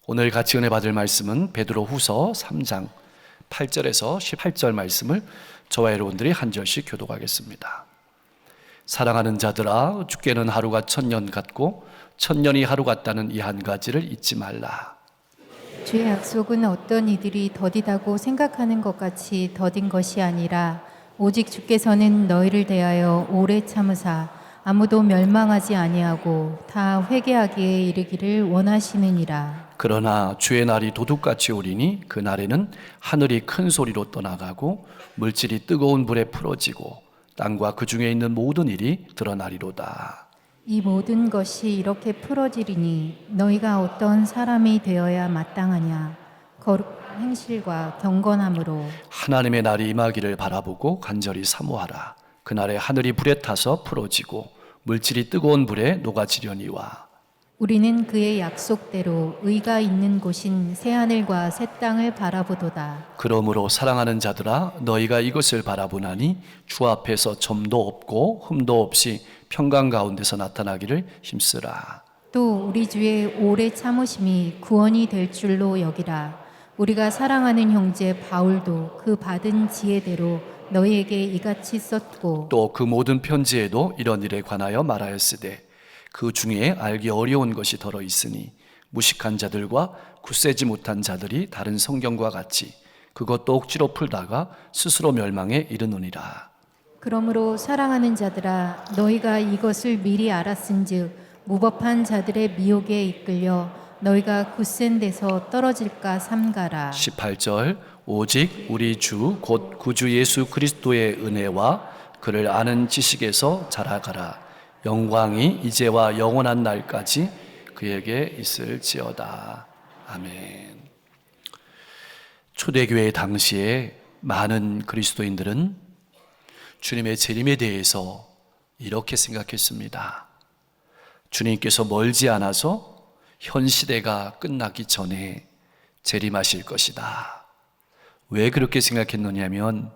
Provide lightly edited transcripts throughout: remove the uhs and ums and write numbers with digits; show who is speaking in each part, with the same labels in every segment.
Speaker 1: 오늘 같이 은혜 받을 말씀은 베드로후서 3장 8절에서 18절 말씀을 저와 여러분들이 한 절씩 교독하겠습니다. 사랑하는 자들아, 주께는 하루가 1000년 같고 1000년이 하루 같다는 이 한 가지를 잊지 말라.
Speaker 2: 주의 약속은 어떤 이들이 더디다고 생각하는 것 같이 더딘 것이 아니라 오직 주께서는 너희를 대하여 오래 참으사 아무도 멸망하지 아니하고 다 회개하기에 이르기를 원하시느니라.
Speaker 1: 그러나 주의 날이 도둑같이 오리니 그 날에는 하늘이 큰 소리로 떠나가고 물질이 뜨거운 불에 풀어지고 땅과 그 중에 있는 모든 일이 드러나리로다.
Speaker 2: 이 모든 것이 이렇게 풀어지리니 너희가 어떤 사람이 되어야 마땅하냐. 거룩한 행실과 경건함으로
Speaker 1: 하나님의 날이 임하기를 바라보고 간절히 사모하라. 그날에 하늘이 불에 타서 풀어지고 물질이 뜨거운 불에 녹아지려니와.
Speaker 2: 우리는 그의 약속대로 의가 있는 곳인 새하늘과 새 땅을 바라보도다.
Speaker 1: 그러므로 사랑하는 자들아, 너희가 이것을 바라보나니 주 앞에서 점도 없고 흠도 없이 평강 가운데서 나타나기를 힘쓰라.
Speaker 2: 또 우리 주의 오래 참으심이 구원이 될 줄로 여기라. 우리가 사랑하는 형제 바울도 그 받은 지혜대로 너희에게 이같이 썼고
Speaker 1: 또 그 모든 편지에도 이런 일에 관하여 말하였으되 그 중에 알기 어려운 것이 더러 있으니 무식한 자들과 굳세지 못한 자들이 다른 성경과 같이 그것도 억지로 풀다가 스스로 멸망에 이르느니라.
Speaker 2: 그러므로 사랑하는 자들아 너희가 이것을 미리 알았은즉 무법한 자들의 미혹에 이끌려 너희가 굳센 데서 떨어질까 삼가라.
Speaker 1: 18절 오직 우리 주 곧 구주 예수 그리스도의 은혜와 그를 아는 지식에서 자라가라. 영광이 이제와 영원한 날까지 그에게 있을지어다. 아멘. 초대교회 당시에 많은 그리스도인들은 주님의 재림에 대해서 이렇게 생각했습니다. 주님께서 멀지 않아서 현 시대가 끝나기 전에 재림하실 것이다. 왜 그렇게 생각했느냐면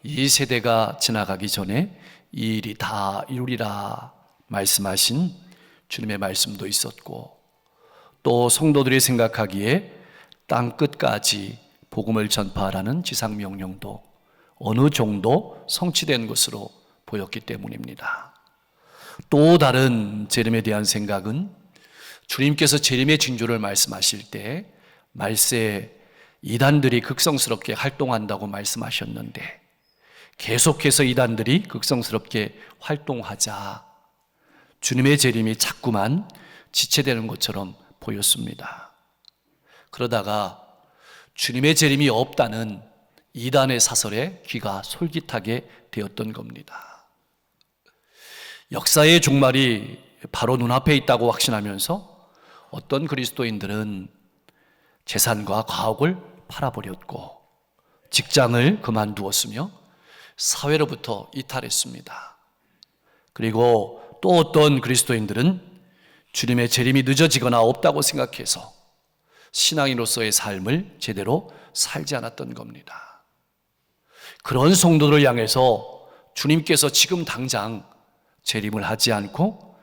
Speaker 1: 이 세대가 지나가기 전에 이 일이 다 이루리라 말씀하신 주님의 말씀도 있었고, 또 성도들이 생각하기에 땅 끝까지 복음을 전파하라는 지상명령도 어느 정도 성취된 것으로 보였기 때문입니다. 또 다른 재림에 대한 생각은 주님께서 재림의 징조를 말씀하실 때 말세 이단들이 극성스럽게 활동한다고 말씀하셨는데 계속해서 이단들이 극성스럽게 활동하자 주님의 재림이 자꾸만 지체되는 것처럼 보였습니다. 그러다가 주님의 재림이 없다는 이단의 사설에 귀가 솔깃하게 되었던 겁니다. 역사의 종말이 바로 눈앞에 있다고 확신하면서 어떤 그리스도인들은 재산과 가옥을 팔아버렸고 직장을 그만두었으며 사회로부터 이탈했습니다. 그리고 또 어떤 그리스도인들은 주님의 재림이 늦어지거나 없다고 생각해서 신앙인으로서의 삶을 제대로 살지 않았던 겁니다. 그런 성도를 향해서 주님께서 지금 당장 재림을 하지 않고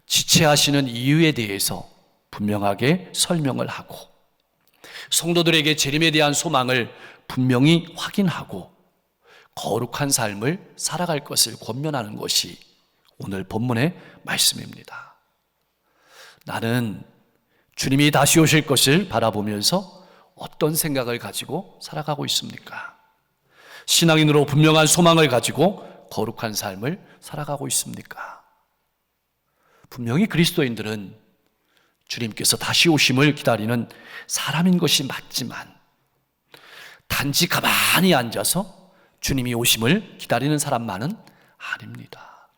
Speaker 1: 지체하시는 이유에 대해서 분명하게 설명을 하고 성도들에게 재림에 대한 소망을 분명히 확인하고 거룩한 삶을 살아갈 것을 권면하는 것이 오늘 본문의 말씀입니다. 나는 주님이 다시 오실 것을 바라보면서 어떤 생각을 가지고 살아가고 있습니까? 신앙인으로 분명한 소망을 가지고 거룩한 삶을 살아가고 있습니까? 분명히 그리스도인들은 주님께서 다시 오심을 기다리는 사람인 것이 맞지만 단지 가만히 앉아서 주님이 오심을 기다리는 사람만은 아닙니다.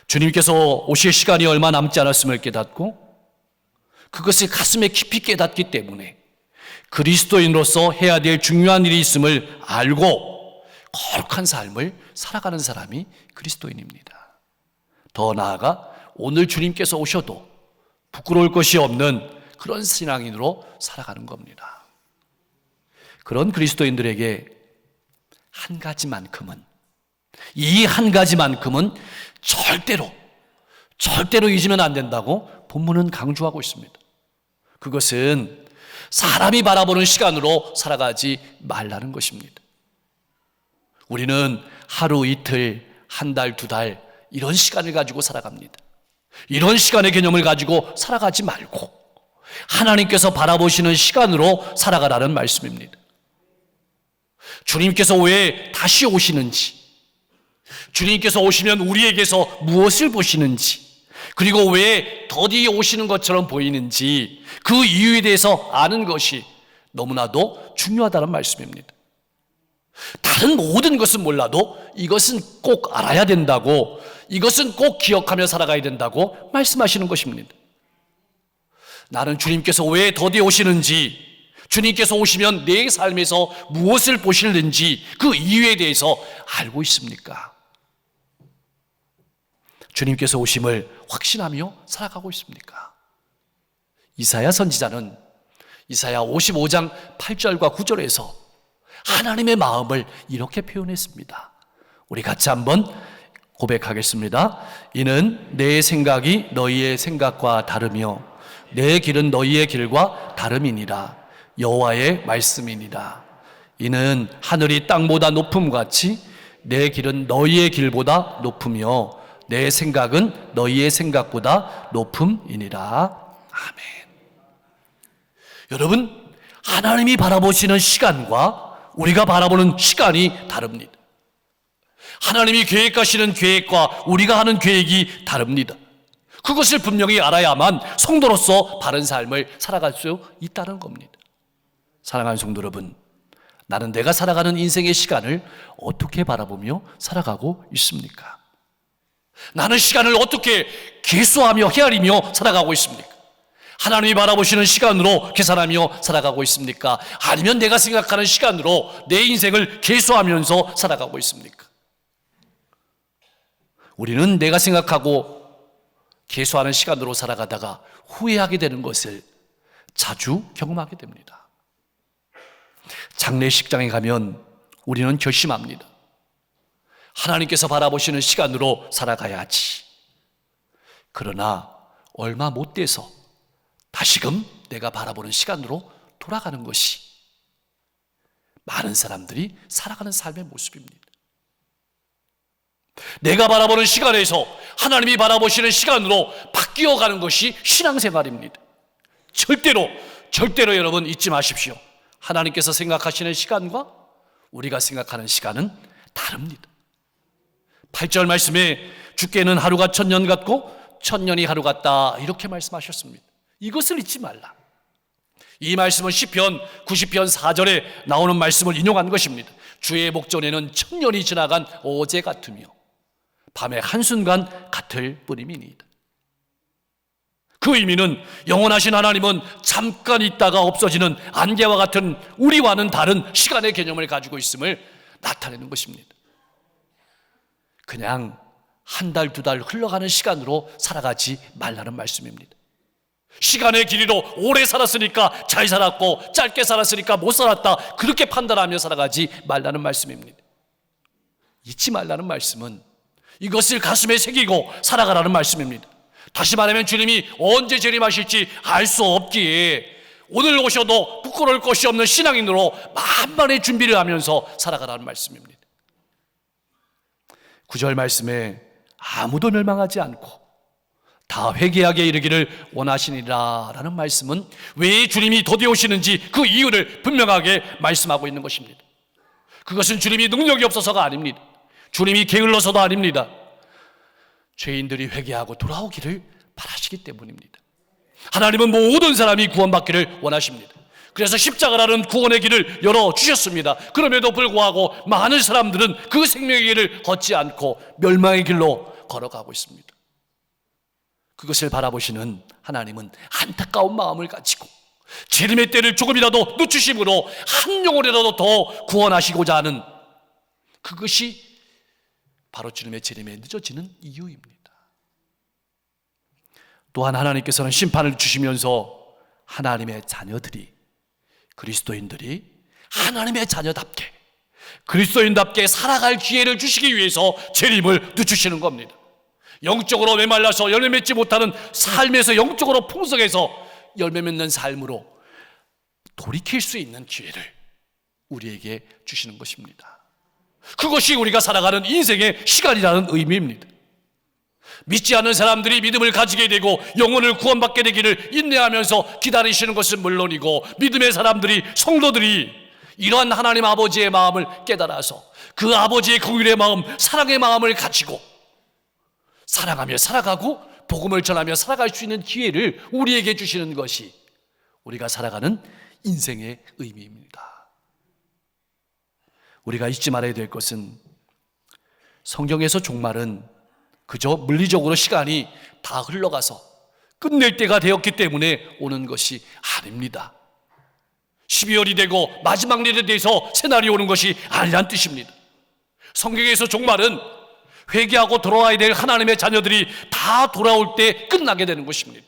Speaker 1: 주님께서 오실 시간이 얼마 남지 않았음을 깨닫고 그것을 가슴에 깊이 깨닫기 때문에 그리스도인으로서 해야 될 중요한 일이 있음을 알고 거룩한 삶을 살아가는 사람이 그리스도인입니다. 더 나아가 오늘 주님께서 오셔도 부끄러울 것이 없는 그런 신앙인으로 살아가는 겁니다. 그런 그리스도인들에게 한 가지만큼은, 이 한 가지만큼은 절대로 잊으면 안 된다고 본문은 강조하고 있습니다. 그것은 사람이 바라보는 시간으로 살아가지 말라는 것입니다. 우리는 하루 이틀, 한 달, 두 달 이런 시간을 가지고 살아갑니다. 이런 시간의 개념을 가지고 살아가지 말고 하나님께서 바라보시는 시간으로 살아가라는 말씀입니다. 주님께서 왜 다시 오시는지, 주님께서 오시면 우리에게서 무엇을 보시는지, 그리고 왜 더디 오시는 것처럼 보이는지 그 이유에 대해서 아는 것이 너무나도 중요하다는 말씀입니다. 다른 모든 것은 몰라도 이것은 꼭 알아야 된다고, 이것은 꼭 기억하며 살아가야 된다고 말씀하시는 것입니다. 나는 주님께서 왜 더디 오시는지, 주님께서 오시면 내 삶에서 무엇을 보시는지 그 이유에 대해서 알고 있습니까? 주님께서 오심을 확신하며 살아가고 있습니까? 이사야 선지자는 이사야 55장 8절과 9절에서 하나님의 마음을 이렇게 표현했습니다. 우리 같이 한번 고백하겠습니다. 이는 내 생각이 너희의 생각과 다르며 내 길은 너희의 길과 다름이니라. 여호와의 말씀이니라. 이는 하늘이 땅보다 높음같이 내 길은 너희의 길보다 높으며 내 생각은 너희의 생각보다 높음이니라. 아멘. 여러분, 하나님이 바라보시는 시간과 우리가 바라보는 시간이 다릅니다. 하나님이 계획하시는 계획과 우리가 하는 계획이 다릅니다. 그것을 분명히 알아야만 성도로서 바른 삶을 살아갈 수 있다는 겁니다. 사랑하는 성도 여러분, 나는 내가 살아가는 인생의 시간을 어떻게 바라보며 살아가고 있습니까? 나는 시간을 어떻게 계수하며 헤아리며 살아가고 있습니까? 하나님이 바라보시는 시간으로 계산하며 살아가고 있습니까? 아니면 내가 생각하는 시간으로 내 인생을 계수하면서 살아가고 있습니까? 우리는 내가 생각하고 계수하는 시간으로 살아가다가 후회하게 되는 것을 자주 경험하게 됩니다. 장례식장에 가면 우리는 결심합니다. 하나님께서 바라보시는 시간으로 살아가야지. 그러나 얼마 못 돼서 다시금 내가 바라보는 시간으로 돌아가는 것이 많은 사람들이 살아가는 삶의 모습입니다. 내가 바라보는 시간에서 하나님이 바라보시는 시간으로 바뀌어가는 것이 신앙생활입니다. 절대로 여러분 잊지 마십시오. 하나님께서 생각하시는 시간과 우리가 생각하는 시간은 다릅니다. 8절 말씀에 주께는 하루가 1000년 같고 1000년이 하루 같다 이렇게 말씀하셨습니다. 이것을 잊지 말라. 이 말씀은 시편 90편 4절에 나오는 말씀을 인용한 것입니다. 주의 목전에는 1000년이 지나간 어제 같으며 밤의 한순간 같을 뿐임이니이다. 그 의미는 영원하신 하나님은 잠깐 있다가 없어지는 안개와 같은 우리와는 다른 시간의 개념을 가지고 있음을 나타내는 것입니다. 그냥 한 달, 두 달 흘러가는 시간으로 살아가지 말라는 말씀입니다. 시간의 길이로 오래 살았으니까 잘 살았고 짧게 살았으니까 못 살았다 그렇게 판단하며 살아가지 말라는 말씀입니다. 잊지 말라는 말씀은 이것을 가슴에 새기고 살아가라는 말씀입니다. 다시 말하면 주님이 언제 재림하실지 알 수 없기에 오늘 오셔도 부끄러울 것이 없는 신앙인으로 만반의 준비를 하면서 살아가라는 말씀입니다. 9절 말씀에 아무도 멸망하지 않고 다 회개하게 이르기를 원하시니라 라는 말씀은 왜 주님이 더디 오시는지 그 이유를 분명하게 말씀하고 있는 것입니다. 그것은 주님이 능력이 없어서가 아닙니다. 주님이 게을러서도 아닙니다. 죄인들이 회개하고 돌아오기를 바라시기 때문입니다. 하나님은 모든 사람이 구원받기를 원하십니다. 그래서 십자가라는 구원의 길을 열어주셨습니다. 그럼에도 불구하고 많은 사람들은 그 생명의 길을 걷지 않고 멸망의 길로 걸어가고 있습니다. 그것을 바라보시는 하나님은 안타까운 마음을 가지고 재림의 때를 조금이라도 늦추심으로 한 영혼이라도 더 구원하시고자 하는 그것이 바로 주님의 재림에 늦어지는 이유입니다. 또한 하나님께서는 심판을 주시면서 하나님의 자녀들이 그리스도인들이 하나님의 자녀답게 그리스도인답게 살아갈 기회를 주시기 위해서 재림을 늦추시는 겁니다. 영적으로 메말라서 열매 맺지 못하는 삶에서 영적으로 풍성해서 열매 맺는 삶으로 돌이킬 수 있는 기회를 우리에게 주시는 것입니다. 그것이 우리가 살아가는 인생의 시간이라는 의미입니다. 믿지 않는 사람들이 믿음을 가지게 되고 영혼을 구원받게 되기를 인내하면서 기다리시는 것은 물론이고, 믿음의 사람들이, 성도들이 이러한 하나님 아버지의 마음을 깨달아서 그 아버지의 긍휼의 마음, 사랑의 마음을 가지고 사랑하며 살아가고 복음을 전하며 살아갈 수 있는 기회를 우리에게 주시는 것이 우리가 살아가는 인생의 의미입니다. 우리가 잊지 말아야 될 것은, 성경에서 종말은 그저 물리적으로 시간이 다 흘러가서 끝낼 때가 되었기 때문에 오는 것이 아닙니다. 12월이 되고 마지막 일에 대해서 새날이 오는 것이 아니란 뜻입니다. 성경에서 종말은 회개하고 돌아와야 될 하나님의 자녀들이 다 돌아올 때 끝나게 되는 것입니다.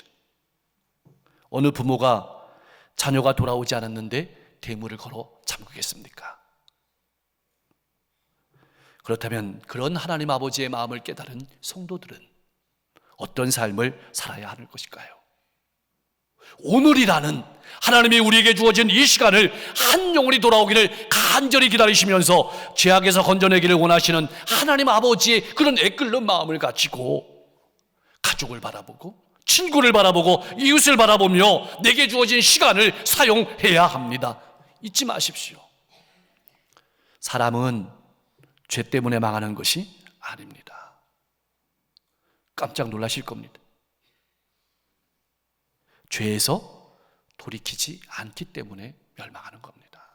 Speaker 1: 어느 부모가 자녀가 돌아오지 않았는데 대문을 걸어 잠그겠습니까? 그렇다면 그런 하나님 아버지의 마음을 깨달은 성도들은 어떤 삶을 살아야 하는 것일까요? 오늘이라는 하나님이 우리에게 주어진 이 시간을 한 영혼이 돌아오기를 간절히 기다리시면서 죄악에서 건져내기를 원하시는 하나님 아버지의 그런 애끓는 마음을 가지고 가족을 바라보고 친구를 바라보고 이웃을 바라보며 내게 주어진 시간을 사용해야 합니다. 잊지 마십시오. 사람은 죄 때문에 망하는 것이 아닙니다. 깜짝 놀라실 겁니다. 죄에서 돌이키지 않기 때문에 멸망하는 겁니다.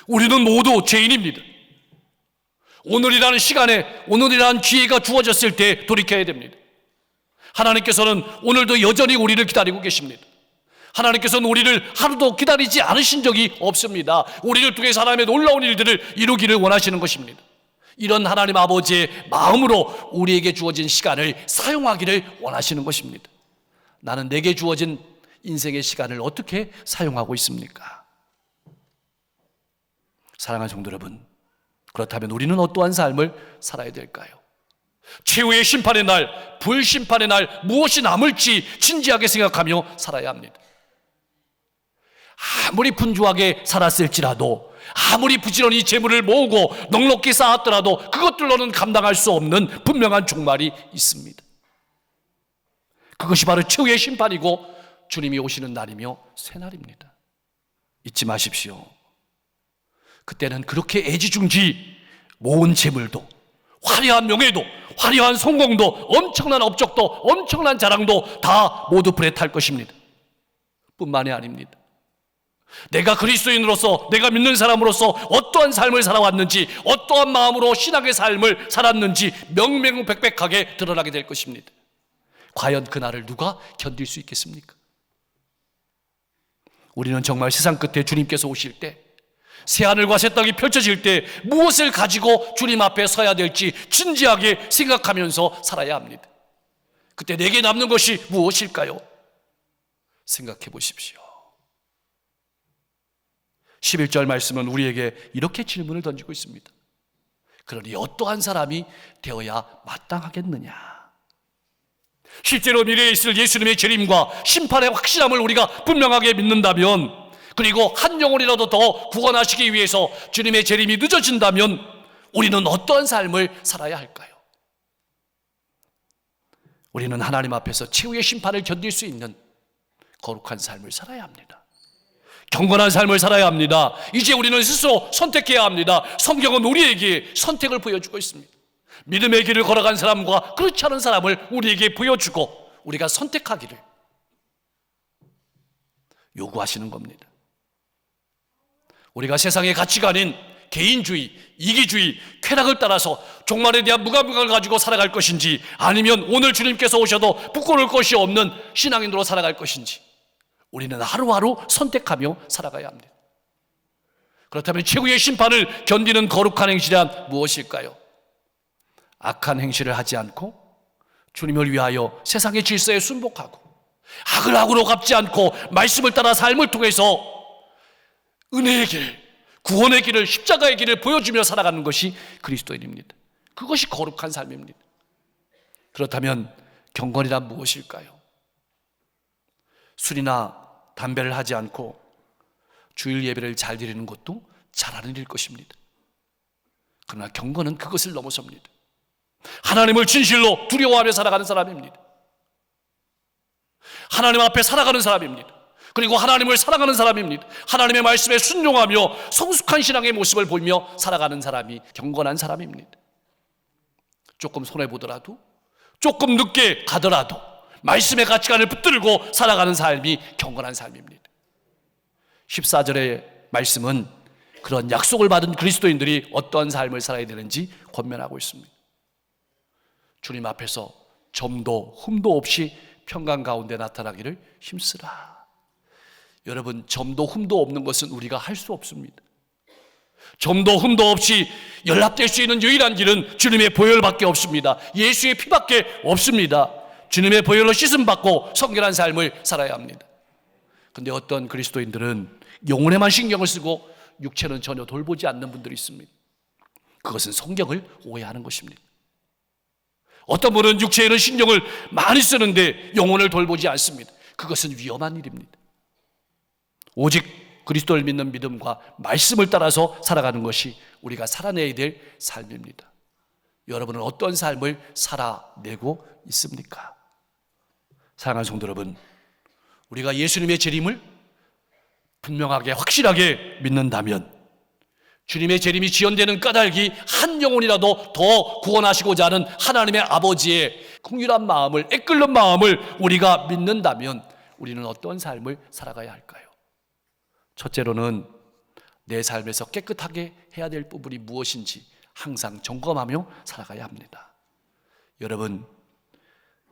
Speaker 1: 우리는 모두 죄인입니다. 오늘이라는 시간에, 오늘이라는 기회가 주어졌을 때 돌이켜야 됩니다. 하나님께서는 오늘도 여전히 우리를 기다리고 계십니다. 하나님께서는 우리를 하루도 기다리지 않으신 적이 없습니다. 우리를 통해서 하나님의 놀라운 일들을 이루기를 원하시는 것입니다. 이런 하나님 아버지의 마음으로 우리에게 주어진 시간을 사용하기를 원하시는 것입니다. 나는 내게 주어진 인생의 시간을 어떻게 사용하고 있습니까? 사랑하는 성도 여러분, 그렇다면 우리는 어떠한 삶을 살아야 될까요? 최후의 심판의 날, 불심판의 날 무엇이 남을지 진지하게 생각하며 살아야 합니다. 아무리 분주하게 살았을지라도, 아무리 부지런히 재물을 모으고 넉넉히 쌓았더라도 그것들로는 감당할 수 없는 분명한 종말이 있습니다. 그것이 바로 최후의 심판이고 주님이 오시는 날이며 새날입니다. 잊지 마십시오. 그때는 그렇게 애지중지 모은 재물도, 화려한 명예도, 화려한 성공도, 엄청난 업적도, 엄청난 자랑도 다 모두 불에 탈 것입니다. 뿐만이 아닙니다. 내가 그리스도인으로서, 내가 믿는 사람으로서 어떠한 삶을 살아왔는지, 어떠한 마음으로 신앙의 삶을 살았는지 명명백백하게 드러나게 될 것입니다. 과연 그날을 누가 견딜 수 있겠습니까? 우리는 정말 세상 끝에 주님께서 오실 때, 새하늘과 새 땅이 펼쳐질 때 무엇을 가지고 주님 앞에 서야 될지 진지하게 생각하면서 살아야 합니다. 그때 내게 남는 것이 무엇일까요? 생각해 보십시오. 11절 말씀은 우리에게 이렇게 질문을 던지고 있습니다. 그러니 어떠한 사람이 되어야 마땅하겠느냐? 실제로 미래에 있을 예수님의 재림과 심판의 확실함을 우리가 분명하게 믿는다면, 그리고 한 영혼이라도 더 구원하시기 위해서 주님의 재림이 늦어진다면 우리는 어떠한 삶을 살아야 할까요? 우리는 하나님 앞에서 최후의 심판을 견딜 수 있는 거룩한 삶을 살아야 합니다. 경건한 삶을 살아야 합니다. 이제 우리는 스스로 선택해야 합니다. 성경은 우리에게 선택을 보여주고 있습니다. 믿음의 길을 걸어간 사람과 그렇지 않은 사람을 우리에게 보여주고 우리가 선택하기를 요구하시는 겁니다. 우리가 세상의 가치관인 개인주의, 이기주의, 쾌락을 따라서 종말에 대한 무감각을 가지고 살아갈 것인지, 아니면 오늘 주님께서 오셔도 부끄러울 것이 없는 신앙인으로 살아갈 것인지, 우리는 하루하루 선택하며 살아가야 합니다. 그렇다면 최후의 심판을 견디는 거룩한 행실이란 무엇일까요? 악한 행실을 하지 않고 주님을 위하여 세상의 질서에 순복하고 악을 악으로 갚지 않고 말씀을 따라 삶을 통해서 은혜의 길, 구원의 길을, 십자가의 길을 보여주며 살아가는 것이 그리스도인입니다. 그것이 거룩한 삶입니다. 그렇다면 경건이란 무엇일까요? 술이나 담배를 하지 않고 주일 예배를 잘 드리는 것도 잘하는 일일 것입니다. 그러나 경건은 그것을 넘어섭니다. 하나님을 진실로 두려워하며 살아가는 사람입니다. 하나님 앞에 살아가는 사람입니다. 그리고 하나님을 사랑하는 사람입니다. 하나님의 말씀에 순종하며 성숙한 신앙의 모습을 보이며 살아가는 사람이 경건한 사람입니다. 조금 손해보더라도, 조금 늦게 가더라도 말씀의 가치관을 붙들고 살아가는 삶이 경건한 삶입니다. 14절의 말씀은 그런 약속을 받은 그리스도인들이 어떠한 삶을 살아야 되는지 권면하고 있습니다. 주님 앞에서 점도 흠도 없이 평강 가운데 나타나기를 힘쓰라. 여러분, 점도 흠도 없는 것은 우리가 할 수 없습니다. 점도 흠도 없이 연락될 수 있는 유일한 길은 주님의 보혈밖에 없습니다. 예수의 피밖에 없습니다. 주님의 보혈로 씻음받고 성결한 삶을 살아야 합니다. 그런데 어떤 그리스도인들은 영혼에만 신경을 쓰고 육체는 전혀 돌보지 않는 분들이 있습니다. 그것은 성경을 오해하는 것입니다. 어떤 분은 육체에는 신경을 많이 쓰는데 영혼을 돌보지 않습니다. 그것은 위험한 일입니다. 오직 그리스도를 믿는 믿음과 말씀을 따라서 살아가는 것이 우리가 살아내야 될 삶입니다. 여러분은 어떤 삶을 살아내고 있습니까? 사랑하는 성도 여러분, 우리가 예수님의 재림을 분명하게 확실하게 믿는다면 주님의 재림이 지연되는 까닭이 한 영혼이라도 더 구원하시고자 하는 하나님의 아버지의 긍휼한 마음을, 애끓는 마음을 우리가 믿는다면 우리는 어떤 삶을 살아가야 할까요? 첫째로는 내 삶에서 깨끗하게 해야 될 부분이 무엇인지 항상 점검하며 살아가야 합니다. 여러분,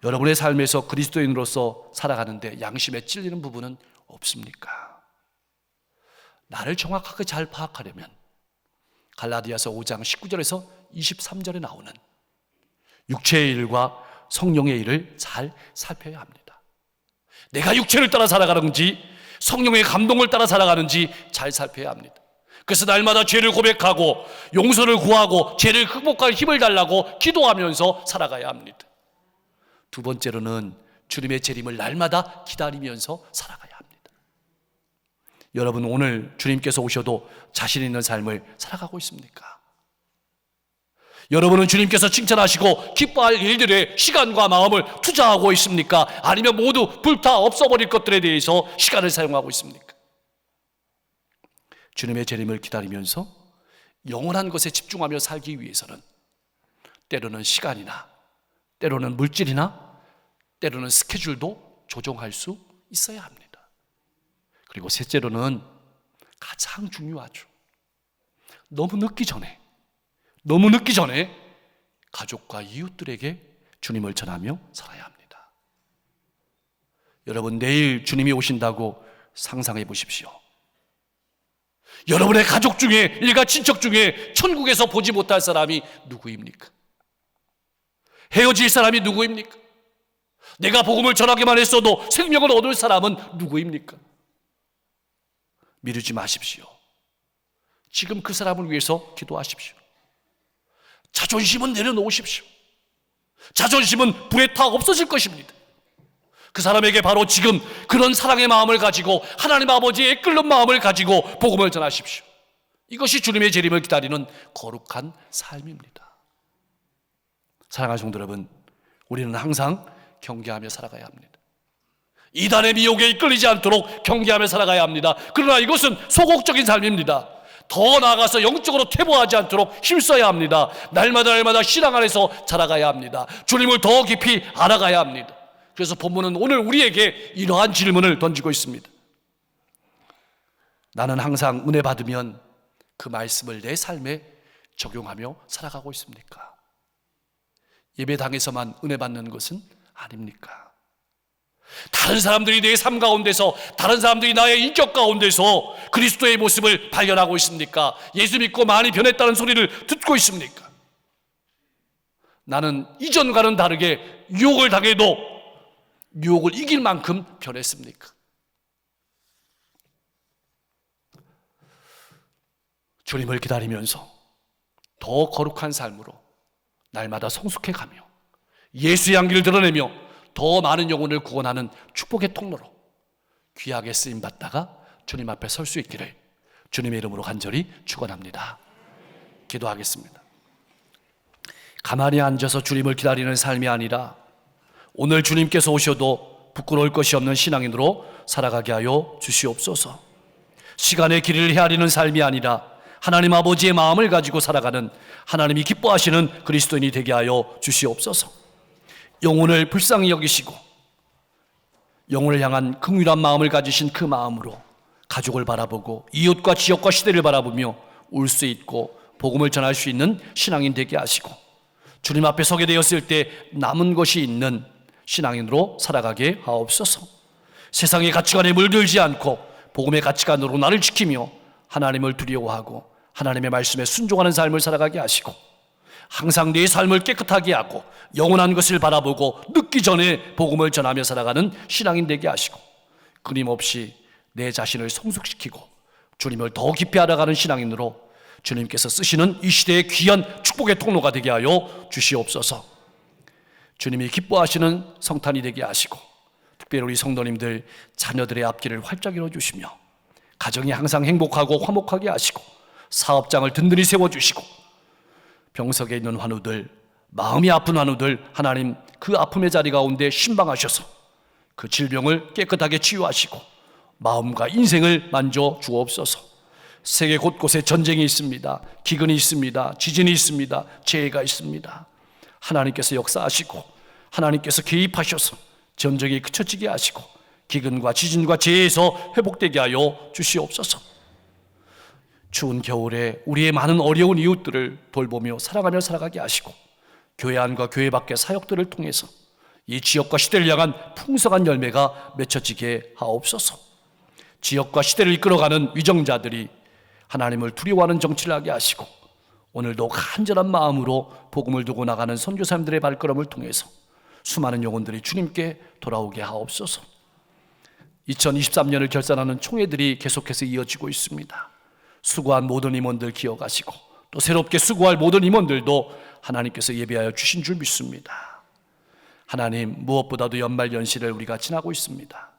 Speaker 1: 여러분의 삶에서 그리스도인으로서 살아가는데 양심에 찔리는 부분은 없습니까? 나를 정확하게 잘 파악하려면 갈라디아서 5장 19절에서 23절에 나오는 육체의 일과 성령의 일을 잘 살펴야 합니다. 내가 육체를 따라 살아가는지 성령의 감동을 따라 살아가는지 잘 살펴야 합니다. 그래서 날마다 죄를 고백하고 용서를 구하고 죄를 극복할 힘을 달라고 기도하면서 살아가야 합니다. 두 번째로는 주님의 재림을 날마다 기다리면서 살아가야 합니다. 여러분, 오늘 주님께서 오셔도 자신 있는 삶을 살아가고 있습니까? 여러분은 주님께서 칭찬하시고 기뻐할 일들에 시간과 마음을 투자하고 있습니까? 아니면 모두 불타 없어버릴 것들에 대해서 시간을 사용하고 있습니까? 주님의 재림을 기다리면서 영원한 것에 집중하며 살기 위해서는 때로는 시간이나 때로는 물질이나 때로는 스케줄도 조정할 수 있어야 합니다. 그리고 셋째로는 가장 중요하죠. 너무 늦기 전에 가족과 이웃들에게 주님을 전하며 살아야 합니다. 여러분, 내일 주님이 오신다고 상상해 보십시오. 여러분의 가족 중에, 일가 친척 중에 천국에서 보지 못할 사람이 누구입니까? 헤어질 사람이 누구입니까? 내가 복음을 전하기만 했어도 생명을 얻을 사람은 누구입니까? 미루지 마십시오. 지금 그 사람을 위해서 기도하십시오. 자존심은 내려놓으십시오. 자존심은 불에 타 없어질 것입니다. 그 사람에게 바로 지금 그런 사랑의 마음을 가지고 하나님 아버지의 끓는 마음을 가지고 복음을 전하십시오. 이것이 주님의 재림을 기다리는 거룩한 삶입니다. 사랑하는 성도 여러분, 우리는 항상 경계하며 살아가야 합니다. 이단의 미혹에 이끌리지 않도록 경계하며 살아가야 합니다. 그러나 이것은 소극적인 삶입니다. 더 나아가서 영적으로 퇴보하지 않도록 힘써야 합니다. 날마다 신앙 안에서 자라가야 합니다. 주님을 더 깊이 알아가야 합니다. 그래서 본문은 오늘 우리에게 이러한 질문을 던지고 있습니다. 나는 항상 은혜 받으면 그 말씀을 내 삶에 적용하며 살아가고 있습니까? 예배당에서만 은혜 받는 것은 아닙니까? 다른 사람들이 내 삶 가운데서, 다른 사람들이 나의 인격 가운데서 그리스도의 모습을 발견하고 있습니까? 예수 믿고 많이 변했다는 소리를 듣고 있습니까? 나는 이전과는 다르게 유혹을 당해도 유혹을 이길 만큼 변했습니까? 주님을 기다리면서 더 거룩한 삶으로 날마다 성숙해가며 예수의 향기를 드러내며 더 많은 영혼을 구원하는 축복의 통로로 귀하게 쓰임받다가 주님 앞에 설 수 있기를 주님의 이름으로 간절히 축원합니다. 기도하겠습니다. 가만히 앉아서 주님을 기다리는 삶이 아니라 오늘 주님께서 오셔도 부끄러울 것이 없는 신앙인으로 살아가게 하여 주시옵소서. 시간의 길을 헤아리는 삶이 아니라 하나님 아버지의 마음을 가지고 살아가는 하나님이 기뻐하시는 그리스도인이 되게 하여 주시옵소서. 영혼을 불쌍히 여기시고 영혼을 향한 긍휼한 마음을 가지신 그 마음으로 가족을 바라보고 이웃과 지역과 시대를 바라보며 울 수 있고 복음을 전할 수 있는 신앙인 되게 하시고 주님 앞에 서게 되었을 때 남은 것이 있는 신앙인으로 살아가게 하옵소서. 세상의 가치관에 물들지 않고 복음의 가치관으로 나를 지키며 하나님을 두려워하고 하나님의 말씀에 순종하는 삶을 살아가게 하시고 항상 내 삶을 깨끗하게 하고 영원한 것을 바라보고 늦기 전에 복음을 전하며 살아가는 신앙인 되게 하시고 끊임없이 내 자신을 성숙시키고 주님을 더 깊이 알아가는 신앙인으로 주님께서 쓰시는 이 시대의 귀한 축복의 통로가 되게 하여 주시옵소서. 주님이 기뻐하시는 성탄이 되게 하시고 특별히 우리 성도님들 자녀들의 앞길을 활짝 열어주시며 가정이 항상 행복하고 화목하게 하시고 사업장을 든든히 세워주시고 병석에 있는 환우들, 마음이 아픈 환우들 하나님 그 아픔의 자리 가운데 신방하셔서 그 질병을 깨끗하게 치유하시고 마음과 인생을 만져 주옵소서. 세계 곳곳에 전쟁이 있습니다. 기근이 있습니다. 지진이 있습니다. 재해가 있습니다. 하나님께서 역사하시고 하나님께서 개입하셔서 전쟁이 그쳐지게 하시고 기근과 지진과 재해에서 회복되게 하여 주시옵소서. 추운 겨울에 우리의 많은 어려운 이웃들을 돌보며 살아가며 살아가게 하시고 교회 안과 교회 밖의 사역들을 통해서 이 지역과 시대를 향한 풍성한 열매가 맺혀지게 하옵소서. 지역과 시대를 이끌어가는 위정자들이 하나님을 두려워하는 정치를 하게 하시고 오늘도 간절한 마음으로 복음을 두고 나가는 선교사님들의 발걸음을 통해서 수많은 영혼들이 주님께 돌아오게 하옵소서. 2023년을 결산하는 총회들이 계속해서 이어지고 있습니다. 수고한 모든 임원들 기억하시고 또 새롭게 수고할 모든 임원들도 하나님께서 예비하여 주신 줄 믿습니다. 하나님, 무엇보다도 연말연시를 우리가 지나고 있습니다.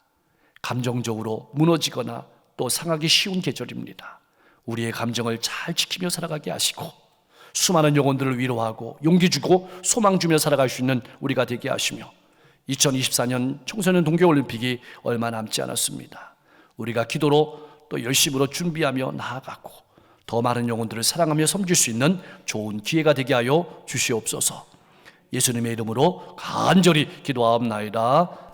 Speaker 1: 감정적으로 무너지거나 또 상하기 쉬운 계절입니다. 우리의 감정을 잘 지키며 살아가게 하시고 수많은 영혼들을 위로하고 용기 주고 소망 주며 살아갈 수 있는 우리가 되게 하시며 2024년 청소년 동계올림픽이 얼마 남지 않았습니다. 우리가 기도로 또 열심으로 준비하며 나아가고 더 많은 영혼들을 사랑하며 섬길 수 있는 좋은 기회가 되게 하여 주시옵소서. 예수님의 이름으로 간절히 기도하옵나이다.